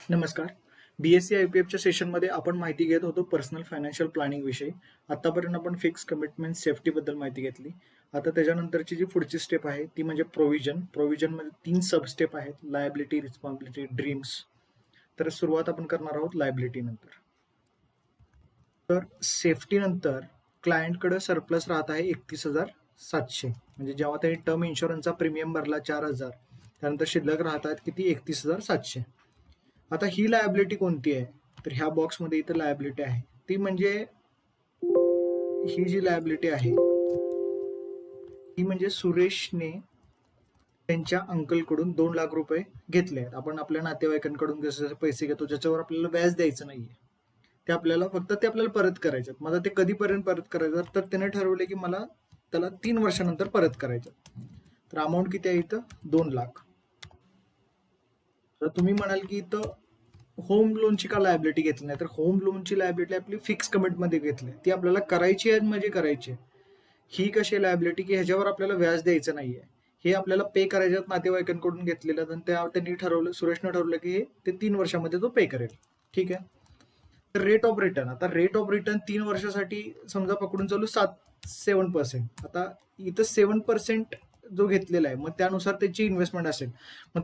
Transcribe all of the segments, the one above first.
नमस्कार. BSc IPFच्या सेशनमध्ये आपण माहिती घेत होतो पर्सनल फायनान्शियल प्लॅनिंग विषयी. आतापर्यंत आपण फिक्स कमिटमेंट सेफ्टीबद्दल माहिती घेतली. आता त्याच्यानंतरची जी पुढची स्टेप आहे ती म्हणजे प्रोव्हिजन. प्रोव्हिजनमध्ये 3 सब स्टेप आहेत: लायबिलिटी, रिस्पॉन्सिबिलिटी, ड्रीम्स. तर सुरुवात आपण करणार आहोत लायबिलिटी नंतर. तर सेफ्टी नंतर क्लायंटकडे सरप्लस राहत आहे 31,700. म्हणजे जेव्हा त्यांनी टर्म इन्शुरन्सचा प्रीमियम भरला 4,000, त्यानंतर शिल्लक राहत आहेत किती? 31,700. आता ही लायबिलिटी कोणती आहे? तर ह्या बॉक्समध्ये इथं लायबिलिटी आहे ती म्हणजे ही जी लायबिलिटी आहे ती म्हणजे सुरेशने त्यांच्या अंकलकडून 2 लाख रुपये घेतले आहेत. आपण आपल्या नातेवाईकांकडून जसे जसे पैसे घेतो ज्याच्यावर आपल्याला व्याज द्यायचं नाहीये, ते आपल्याला परत करायचे. मला ते कधीपर्यंत परत करायचं? तर त्याने ठरवले की मला त्याला 3 वर्षानंतर परत करायचं. तर अमाऊंट किती आहे इथं? 2 लाख. तर तुम्ही म्हणाल की इथं होम लोनची का लायबिलिटी घेतली नाही? तर होम लोनची लायबिलिटी आपली फिक्स कमिटमध्ये घेतली, ती आपल्याला करायची आहे म्हणजे करायची आहे. ही कशी लायबिलिटी की ह्याच्यावर आपल्याला व्याज द्यायचं नाहीये, हे आपल्याला पे करायचं नातेवाईकांकडून घेतलेलं. त्यांनी ठरवलं, सुरेशने ठरवलं की ते 3 वर्षामध्ये तो पे करेल. ठीक आहे. तर रेट ऑफ रिटर्न, आता रेट ऑफ रिटर्न 3 वर्षासाठी समजा पकडून चालू 7-7%. आता इथं 7% जो घेतलेला आहे, मग त्यानुसार त्याची इन्व्हेस्टमेंट असेल. मग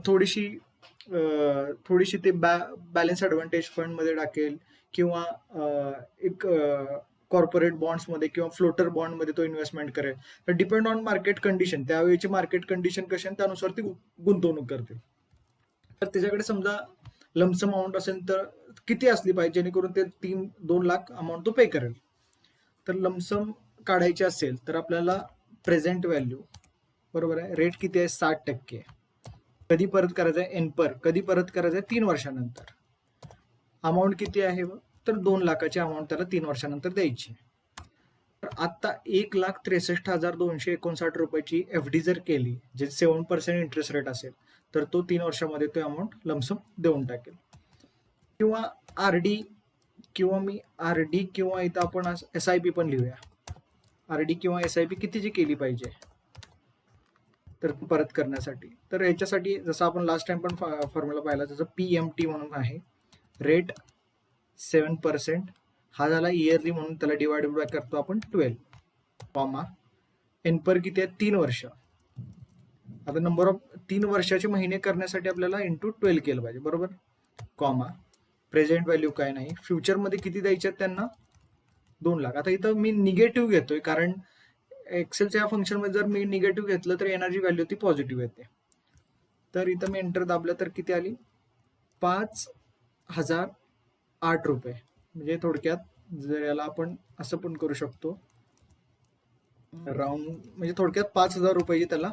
थोडीशी ते बॅलन्स ॲडव्हान्टेज फंडमध्ये टाकेल किंवा एक कॉर्पोरेट बॉन्ड्समध्ये किंवा फ्लोटर बॉन्डमध्ये तो इन्व्हेस्टमेंट करेल. तर डिपेंड ऑन मार्केट कंडिशन, त्यावेळीची मार्केट कंडिशन कशी आहे त्यानुसार ती गुंतवणूक करतील. तर त्याच्याकडे समजा लमसम अमाऊंट असेल तर किती असली पाहिजे जेणेकरून ते 2 लाख अमाऊंट तो पे करेल? तर लमसम काढायची असेल तर आपल्याला प्रेझेंट व्हॅल्यू बरोबर आहे, रेट किती आहे? 60%. कधी परत करायचं आहे? एनपर. कधी परत करायचं आहे? 3 वर्षानंतर. अमाऊंट किती आहे? तर 2 लाखाची अमाऊंट त्याला 3 वर्षानंतर द्यायची. तर आता 1,63,259 रुपयाची FD जर केली, जे 7% इंटरेस्ट रेट असेल, तर तो 3 वर्षामध्ये तो अमाऊंट लमसम देऊन टाकेल. किंवा RD किंवा इथं आपण SIP पण लिहूया. RD किंवा SIP कितीची केली पाहिजे तर परत करण्यासाठी? तर याच्यासाठी जसं आपण लास्ट टाइम पण फॉर्म्युला पाहिला, जसं PMT म्हणून आहे, रेट 7%. हा झाला इयरली म्हणून त्याला डिवाइड करतो आपण 12, कॉमा एनपर किती आहे? 3 वर्ष. आता नंबर ऑफ 3 वर्षाचे महिने करण्यासाठी आपल्याला इंटू 12 केलं पाहिजे, बरोबर, कॉमा प्रेझेंट व्हॅल्यू काय नाही, फ्युचरमध्ये किती द्यायचे आहेत त्यांना? 2 लाख. आता इथं मी निगेटिव्ह घेतोय कारण एक्सेलच्या या फंक्शनमध्ये जर मी निगेटिव्ह घेतलं तर एनर्जी व्हॅल्यू ती पॉझिटिव्ह येते. तर इथं मी एंटर दाबलं तर किती आली? 5,008 रुपये. म्हणजे थोडक्यात जर याला आपण असं पण करू शकतो, राऊंड, म्हणजे थोडक्यात 5,000 रुपयाची त्याला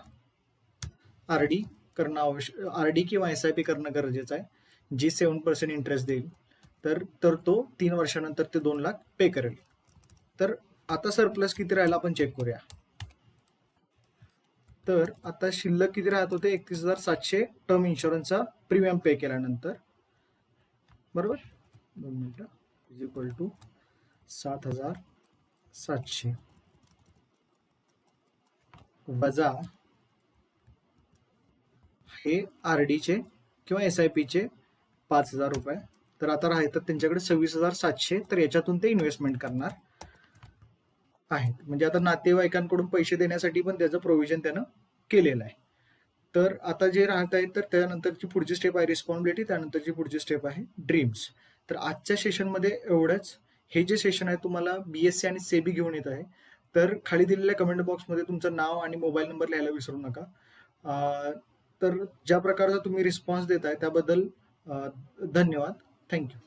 RD करणं आवश्यक, RD किंवा SIP करणं गरजेचं आहे, जी 7% इंटरेस्ट देईल. तर तो 3 वर्षानंतर ते 2 लाख पे करेल. तर आता सरप्लस किती राहिला आपण चेक करूया. तर आता शिल्लक किती राहत होते? 31,700 टर्म इन्शुरन्सचा प्रीमियम पे केल्यानंतर, बरोबर. 2 मिनिटं. इज इक्वल टू 7,700 वजा हे RDचे किंवा SIPचे 5,000 रुपये. तर आता राहतात त्यांच्याकडे 26,700. तर याच्यातून ते इन्व्हेस्टमेंट करणार आहेत. म्हणजे आता नातेवाईकांकडून पैसे देण्यासाठी पण त्याचं प्रोव्हिजन त्यानं केलेलं आहे. तर आता जे राहत आहे तर त्यानंतरची पुढची स्टेप आहे रिस्पॉन्सिबिलिटी, त्यानंतरची पुढची स्टेप आहे ड्रीम्स. तर आजच्या सेशनमध्ये एवढंच. हे जे सेशन आहे तुम्हाला BSc आणि SEBI घेऊन येत आहे. तर खाली दिलेल्या कमेंट बॉक्समध्ये तुमचं नाव आणि मोबाईल नंबर लिहायला विसरू नका. तर ज्या प्रकारचा तुम्ही रिस्पॉन्स देताय त्याबद्दल धन्यवाद. थँक्यू.